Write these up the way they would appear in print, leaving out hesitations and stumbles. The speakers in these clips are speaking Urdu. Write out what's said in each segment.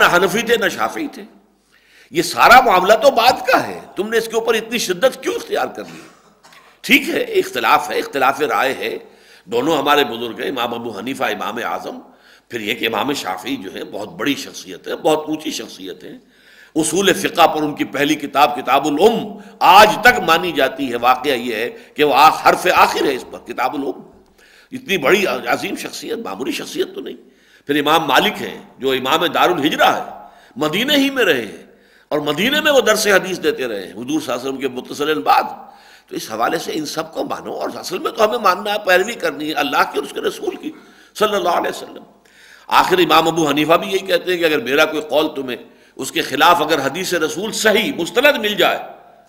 نہ حنفی تھے نہ شافعی تھے. یہ سارا معاملہ تو بعد کا ہے، تم نے اس کے اوپر اتنی شدت کیوں اختیار کر لی؟ ٹھیک ہے، اختلاف ہے، اختلاف رائے ہے، دونوں ہمارے بزرگ ہیں، امام ابو حنیفہ امام اعظم، پھر یہ کہ امام شافعی جو ہے بہت بڑی شخصیت ہے، بہت اونچی شخصیت ہے. اصول فقہ پر ان کی پہلی کتاب کتاب الام آج تک مانی جاتی ہے. واقعہ یہ ہے کہ وہ حرف آخر ہے اس پر، کتاب الام. اتنی بڑی عظیم شخصیت، معمولی شخصیت تو نہیں. پھر امام مالک ہیں جو امام دار الہجرہ ہے، مدینہ ہی میں رہے ہیں اور مدینہ میں وہ درس حدیث دیتے رہے ہیں حضور صلی اللہ علیہ وسلم کے متصل بعد. تو اس حوالے سے ان سب کو مانو، اور اصل میں تو ہمیں ماننا ہے، پیروی کرنی ہے اللہ کی اور اس کے رسول کی صلی اللہ علیہ وسلم. آخر امام ابو حنیفہ بھی یہی کہتے ہیں کہ اگر میرا کوئی قول تمہیں اس کے خلاف، اگر حدیث رسول صحیح مستند مل جائے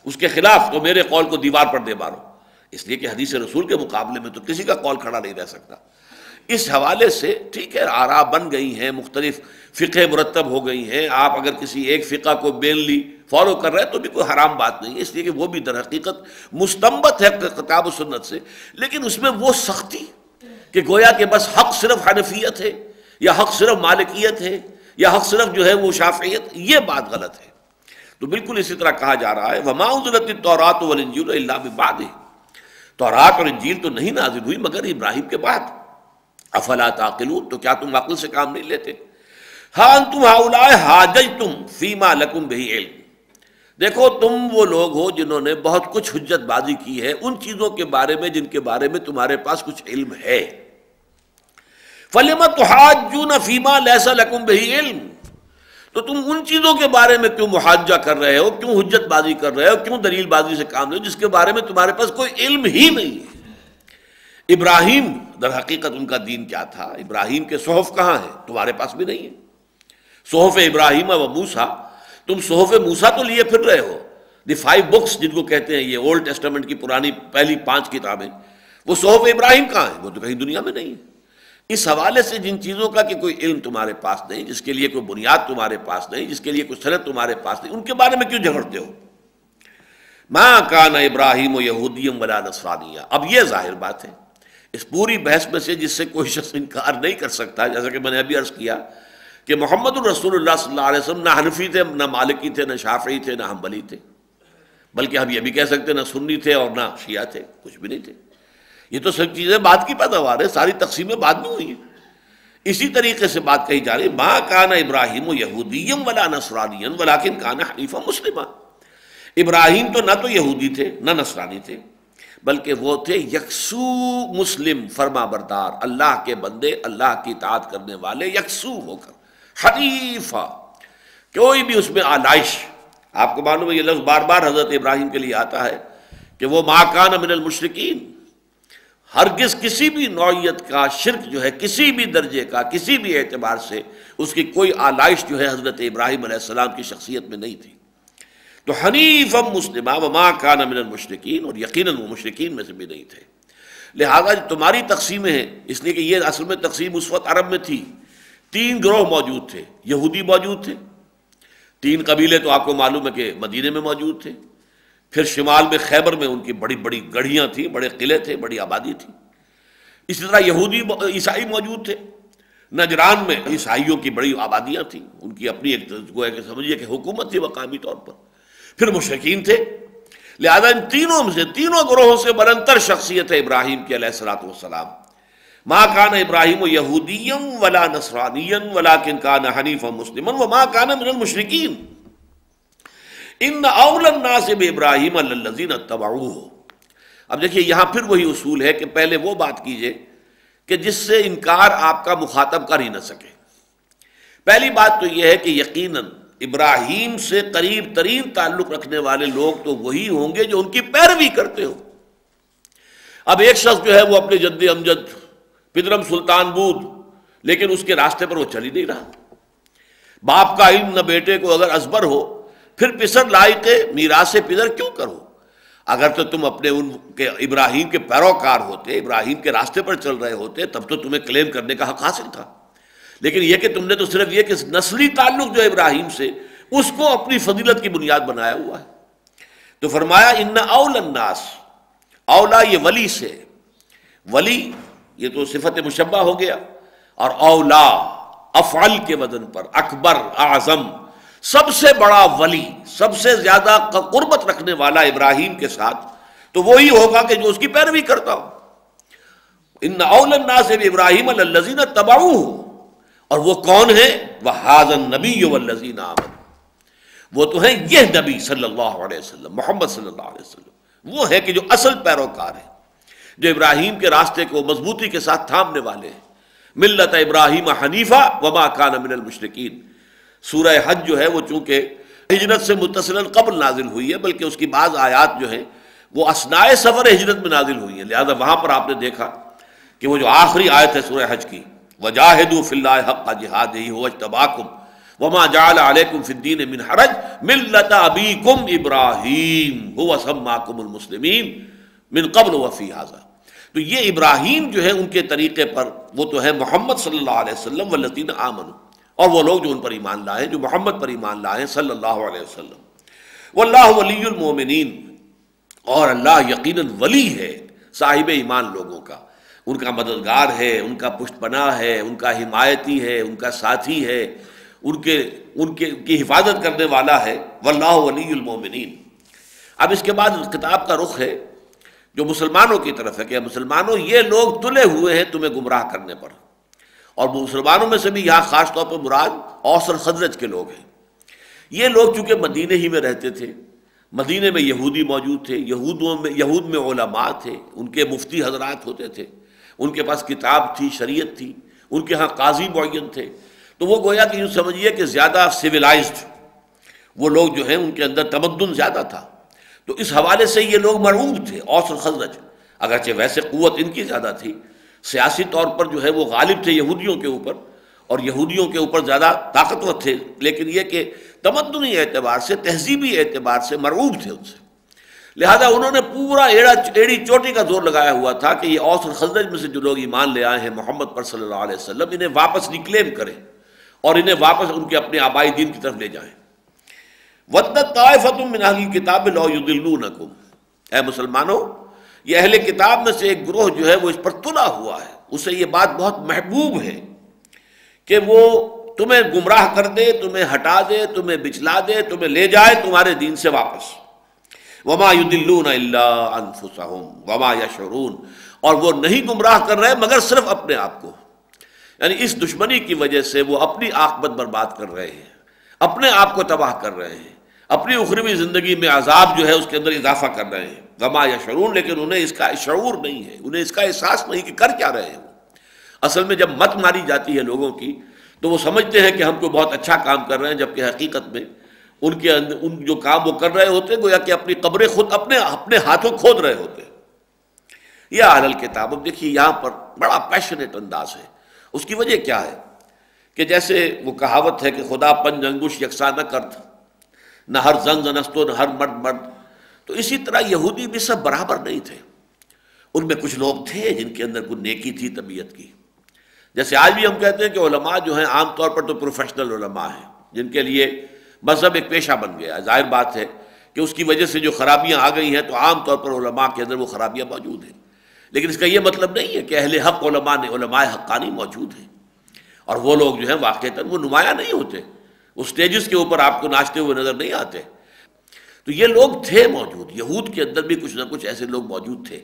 اس کے خلاف، تو میرے قول کو دیوار پر دے مارو، اس لیے کہ حدیث رسول کے مقابلے میں تو کسی کا قول کھڑا نہیں رہ سکتا. اس حوالے سے ٹھیک ہے، آراء بن گئی ہیں، مختلف فقہ مرتب ہو گئی ہیں. آپ اگر کسی ایک فقہ کو مینلی فالو کر رہے ہیں تو بھی کوئی حرام بات نہیں ہے، اس لیے کہ وہ بھی در حقیقت مستنبط ہے کتاب و سنت سے. لیکن اس میں وہ سختی کہ گویا کہ بس حق صرف حنفیت ہے یا حق صرف مالکیت ہے یا حق صرف جو ہے وہ شافعیت، یہ بات غلط ہے. تو بالکل اسی طرح کہا جا رہا ہے وما انزلت التوراۃ والانجیل الا من بعدہ، تورات اور انجیل تو نہیں نازل ہوئی مگر ابراہیم کے بعد. افلا تعقلون، تو کیا تم عقل سے کام نہیں لیتے؟ ہاں انتم ہؤلاء حاججتم فیما لکم بہ علم، دیکھو تم وہ لوگ ہو جنہوں نے بہت کچھ حجت بازی کی ہے ان چیزوں کے بارے میں جن کے بارے میں تمہارے پاس کچھ علم ہے. فَلِمَ تُحَاجُّونَ فِيمَا لَيْسَ لَكُمْ بِهِ علم، تو تم ان چیزوں کے بارے میں کیوں محاجہ کر رہے ہو، کیوں حجت بازی کر رہے ہو، کیوں دلیل بازی سے کام لے جس کے بارے میں تمہارے پاس کوئی علم ہی نہیں ہے. ابراہیم در حقیقت ان کا دین کیا تھا؟ ابراہیم کے صحف کہاں ہیں؟ تمہارے پاس بھی نہیں ہے. صحف ابراہیم و موسیٰ، تم صحف موسیٰ تو لیے پھر رہے ہو، دی 5 books جن کو کہتے ہیں، یہ اولڈ ٹیسٹامنٹ کی پرانی پہلی 5 کتابیں، وہ صحف ابراہیم کہاں ہیں؟ وہ تو کہیں دنیا میں نہیں ہے. اس حوالے سے جن چیزوں کا کہ کوئی علم تمہارے پاس نہیں، جس کے لیے کوئی بنیاد تمہارے پاس نہیں، جس کے لیے کوئی سند تمہارے پاس نہیں، ان کے بارے میں کیوں جھگڑتے ہو؟ ما کان ابراہیم یہودیم ولا نصرانیہ. اب یہ ظاہر بات ہے اس پوری بحث میں سے جس سے کوئی شخص انکار نہیں کر سکتا، جیسا کہ میں نے ابھی عرض کیا کہ محمد الرسول اللہ صلی اللہ علیہ وسلم نہ حنفی تھے، نہ مالکی تھے، نہ شافعی تھے، نہ حنبلی تھے، بلکہ ہم یہ بھی کہہ سکتے ہیں نہ سنی تھے اور نہ شیعہ تھے، کچھ بھی نہیں تھے. یہ تو سب چیزیں بعد کی پیداوار ہے، ساری تقسیمیں بعد میں ہوئی ہیں. اسی طریقے سے بات کہی جا رہی ہے ما کان ابراہیم یہودیا ولا نصرانیا ولکن کان حنیفا مسلما. ابراہیم تو نہ تو یہودی تھے نہ نصرانی تھے، بلکہ وہ تھے یکسو مسلم، فرما بردار، اللہ کے بندے، اللہ کی اطاعت کرنے والے، یکسو ہو کر، حنیفا، کوئی بھی اس میں آلائش. آپ کو معلوم ہے یہ لفظ بار بار حضرت ابراہیم کے لیے آتا ہے کہ وہ ما کان من المشرکین، ہرگز کسی بھی نوعیت کا شرک جو ہے، کسی بھی درجے کا، کسی بھی اعتبار سے اس کی کوئی آلائش جو ہے حضرت ابراہیم علیہ السلام کی شخصیت میں نہیں تھی. تو حنیفا مسلما وما کان من المشرکین، اور یقیناً وہ مشرکین میں سے بھی نہیں تھے. لہذا تمہاری تقسیمیں ہیں، اس لیے کہ یہ اصل میں تقسیم اس وقت عرب میں تھی. 3 گروہ موجود تھے، یہودی موجود تھے، 3 قبیلے تو آپ کو معلوم ہے کہ مدینے میں موجود تھے، پھر شمال میں خیبر میں ان کی بڑی بڑی گڑھیاں تھیں، بڑے قلعے تھے، بڑی آبادی تھی. اسی طرح یہودی عیسائی موجود تھے، نجران میں عیسائیوں کی بڑی آبادیاں تھیں، ان کی اپنی ایک گویا کہ سمجھیے کہ حکومت تھی مقامی طور پر. پھر مشرکین تھے. لہذا ان تینوں میں سے، تینوں گروہوں سے بلندتر شخصیت ہے ابراہیم کی علیہ الصلوۃ والسلام. ما کان ابراہیم یہودیا ولا نصرانیا ولکن کان حنیفا مسلما وما کان من المشرکین ان اول الناس بابراہیم للذین اتبعوہ. اب دیکھیے یہاں پھر وہی اصول ہے کہ پہلے وہ بات کیجئے کہ جس سے انکار آپ کا مخاطب کر ہی نہ سکے. پہلی بات تو یہ ہے کہ یقیناً ابراہیم سے قریب ترین تعلق رکھنے والے لوگ تو وہی ہوں گے جو ان کی پیروی کرتے ہو. اب ایک شخص جو ہے وہ اپنے جد امجد پدرم سلطان بود، لیکن اس کے راستے پر وہ چل ہی نہیں رہا. باپ کا علم نہ بیٹے کو اگر ازبر ہو، پھر پسر لائق میراث پدر کیوں کرو؟ اگر تو تم اپنے ان کے ابراہیم کے پیروکار ہوتے، ابراہیم کے راستے پر چل رہے ہوتے، تب تو تمہیں کلیم کرنے کا حق حاصل تھا. لیکن یہ کہ تم نے تو صرف یہ کہ نسلی تعلق جو ابراہیم سے، اس کو اپنی فضیلت کی بنیاد بنایا ہوا ہے. تو فرمایا ان اول الناس، اولا یہ ولی سے، ولی یہ تو صفت مشبہ ہو گیا، اور اولا افعل کے وزن پر، اکبر، اعظم، سب سے بڑا ولی، سب سے زیادہ قربت رکھنے والا ابراہیم کے ساتھ تو وہی ہوگا کہ جو اس کی پیروی کرتا ہو۔ ان اول الناس بابراہیم الذین اتبعوہ، اور وہ کون ہے؟ وھذا النبی والذین آمنوا، وہ تو ہے یہ نبی صلی اللہ علیہ وسلم، محمد صلی اللہ علیہ وسلم، وہ ہے کہ جو اصل پیروکار ہے، جو ابراہیم کے راستے کو مضبوطی کے ساتھ تھامنے والے ہیں۔ ملت ابراہیم حنیفہ وما کان من المشرکین۔ سورہ حج جو ہے وہ چونکہ ہجرت سے متصلاً قبل نازل ہوئی ہے، بلکہ اس کی بعض آیات جو ہیں وہ اثناء سفر ہجرت میں نازل ہوئی ہیں، لہذا وہاں پر آپ نے دیکھا کہ وہ جو آخری آیت ہے سورہ حج کی، وجاہدوا فی اللہ حق جہادہ ھو اجتباکم وما جعل علیکم فی الدین من حرج ملت ابیکم ابراہیم ھو سماکم المسلمین من قبل وفی ھذا۔ تو یہ ابراہیم جو ہے ان کے طریقے پر وہ تو ہے محمد صلی اللہ علیہ وسلم والذین آمنوا، اور وہ لوگ جو ان پر ایمان لائے، جو محمد پر ایمان لائے صلی اللہ علیہ وسلم۔ واللہ ولی المؤمنین، اور اللہ یقیناً ولی ہے صاحب ایمان لوگوں کا، ان کا مددگار ہے، ان کا پشت پناہ ہے، ان کا حمایتی ہے، ان کا ساتھی ہے، ان کی حفاظت کرنے والا ہے۔ واللہ ولی المؤمنین۔ اب اس کے بعد کتاب کا رخ ہے جو مسلمانوں کی طرف ہے کہ مسلمانوں یہ لوگ تلے ہوئے ہیں تمہیں گمراہ کرنے پر، اور مسلمانوں میں سے بھی یہاں خاص طور پر مراد اوس اور خزرج کے لوگ ہیں۔ یہ لوگ چونکہ مدینے ہی میں رہتے تھے، مدینے میں یہودی موجود تھے، یہود میں علماء تھے، ان کے مفتی حضرات ہوتے تھے، ان کے پاس کتاب تھی، شریعت تھی، ان کے ہاں قاضی معین تھے، تو وہ گویا کہ یوں سمجھیے کہ زیادہ سویلائزڈ وہ لوگ جو ہیں ان کے اندر تمدن زیادہ تھا، تو اس حوالے سے یہ لوگ مرعوب تھے، اوس اور خزرج، اگرچہ ویسے قوت ان کی زیادہ تھی، سیاسی طور پر جو ہے وہ غالب تھے یہودیوں کے اوپر، اور یہودیوں کے اوپر زیادہ طاقتور تھے، لیکن یہ کہ تمدنی اعتبار سے، تہذیبی اعتبار سے مرعوب تھے ان سے، لہذا انہوں نے پورا ایڑی چوٹی کا زور لگایا ہوا تھا کہ یہ اوس اور خزرج میں سے جو لوگ ایمان لے آئے ہیں محمد پر صلی اللہ علیہ وسلم، انہیں واپس ریکلیم کریں اور انہیں واپس ان کے اپنے آبائی دین کی طرف لے جائیں۔ وَدَّتْ طَائِفَةٌ مِّنْ أَهْلِ الْكِتَابِ لَوْ يُضِلُّونَكُمْ، اے مسلمانوں یہ اہل کتاب میں سے ایک گروہ جو ہے وہ اس پر تلا ہوا ہے، اسے یہ بات بہت محبوب ہے کہ وہ تمہیں گمراہ کر دے، تمہیں ہٹا دے، تمہیں بچلا دے، تمہیں لے جائے تمہارے دین سے واپس۔ وَمَا يُضِلُّونَ إِلَّا أَنفُسَهُمْ وَمَا يَشْعُرُونَ، اور وہ نہیں گمراہ کر رہے مگر صرف اپنے آپ کو، یعنی اس دشمنی کی وجہ سے وہ اپنی عاقبت برباد کر رہے ہیں، اپنے آپ کو تباہ کر رہے ہیں، اپنی اخروی زندگی میں عذاب جو ہے اس کے اندر اضافہ کر رہے ہیں۔ وما یشعرون، لیکن انہیں اس کا شعور نہیں ہے، انہیں اس کا احساس نہیں کہ کر کیا رہے ہیں وہ۔ اصل میں جب مت ماری جاتی ہے لوگوں کی تو وہ سمجھتے ہیں کہ ہم کوئی بہت اچھا کام کر رہے ہیں، جبکہ حقیقت میں ان کے اندر ان جو کام وہ کر رہے ہوتے ہیں گویا کہ اپنی قبریں خود اپنے ہاتھوں کھود رہے ہوتے ہیں۔ یا اہل الکتاب، اب دیکھیے یہاں پر بڑا پیشنیٹ انداز ہے، اس کی وجہ کیا ہے کہ جیسے وہ کہاوت ہے کہ خدا پنج انگوش یکساں نہ کرد، نہ ہر زن زنست و نہ ہر مرد مرد، تو اسی طرح یہودی بھی سب برابر نہیں تھے، ان میں کچھ لوگ تھے جن کے اندر کوئی نیکی تھی طبیعت کی، جیسے آج بھی ہم کہتے ہیں کہ علماء جو ہیں عام طور پر تو پروفیشنل علماء ہیں جن کے لیے مذہب ایک پیشہ بن گیا ہے، ظاہر بات ہے کہ اس کی وجہ سے جو خرابیاں آ گئی ہیں تو عام طور پر علماء کے اندر وہ خرابیاں موجود ہیں، لیکن اس کا یہ مطلب نہیں ہے کہ اہل حق علماء حقانی موجود ہیں، اور وہ لوگ جو ہیں واقعتاً وہ نمایاں نہیں ہوتے، وہ سٹیجز کے اوپر آپ کو ناچتے ہوئے نظر نہیں آتے، تو یہ لوگ تھے موجود، یہود کے اندر بھی کچھ نہ کچھ ایسے لوگ موجود تھے۔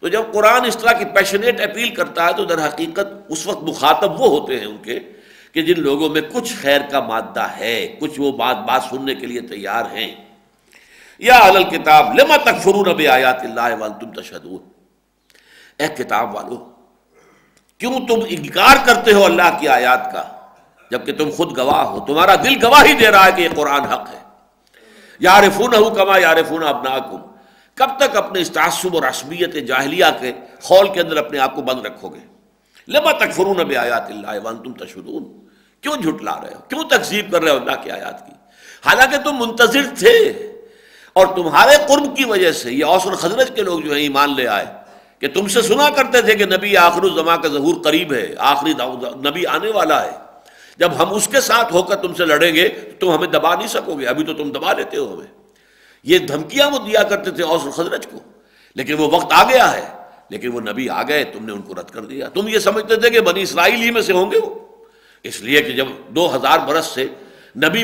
تو جب قرآن اس طرح کی پیشنیٹ اپیل کرتا ہے تو در حقیقت اس وقت مخاطب وہ ہوتے ہیں ان کے کہ جن لوگوں میں کچھ خیر کا مادہ ہے، کچھ وہ بات سننے کے لیے تیار ہیں۔ یا اہل الکتاب لما تکفرون بآیات اللہ وانتم تشہدون، اے کتاب والو کیوں تم انکار کرتے ہو اللہ کی آیات کا جبکہ تم خود گواہ ہو، تمہارا دل گواہی دے رہا ہے کہ یہ قرآن حق ہے۔ یعرفونہ کما یعرفون ابناءکم، کب تک اپنے اس تعصب اور عصبیت جاہلیہ کے خول کے اندر اپنے آپ کو بند رکھو گے؟ لما تکفرون بآیات اللہ وانتم تشہدون، کیوں جھٹلا رہے ہو، کیوں تکذیب کر رہے ہو اللہ کی آیات کی، حالانکہ تم منتظر تھے، اور تمہارے قرب کی وجہ سے یہ اوس اور خزرج کے لوگ جو ہیں ایمان لے آئے کہ تم سے سنا کرتے تھے کہ نبی آخر الزمان کا ظہور قریب ہے، آخری نبی آنے والا ہے، جب ہم اس کے ساتھ ہو کر تم سے لڑیں گے تو تم ہمیں دبا نہیں سکو گے، ابھی تو تم دبا لیتے ہو ہمیں۔ یہ دھمکیاں وہ دیا کرتے تھے اوس اور خزرج کو، لیکن وہ وقت آ گیا ہے، لیکن وہ نبی آ گئے، تم نے ان کو رد کر دیا، تم یہ سمجھتے تھے کہ بنی اسرائیل ہی میں سے ہوں گے وہ، اس لیے کہ جب 2000 برس سے نبی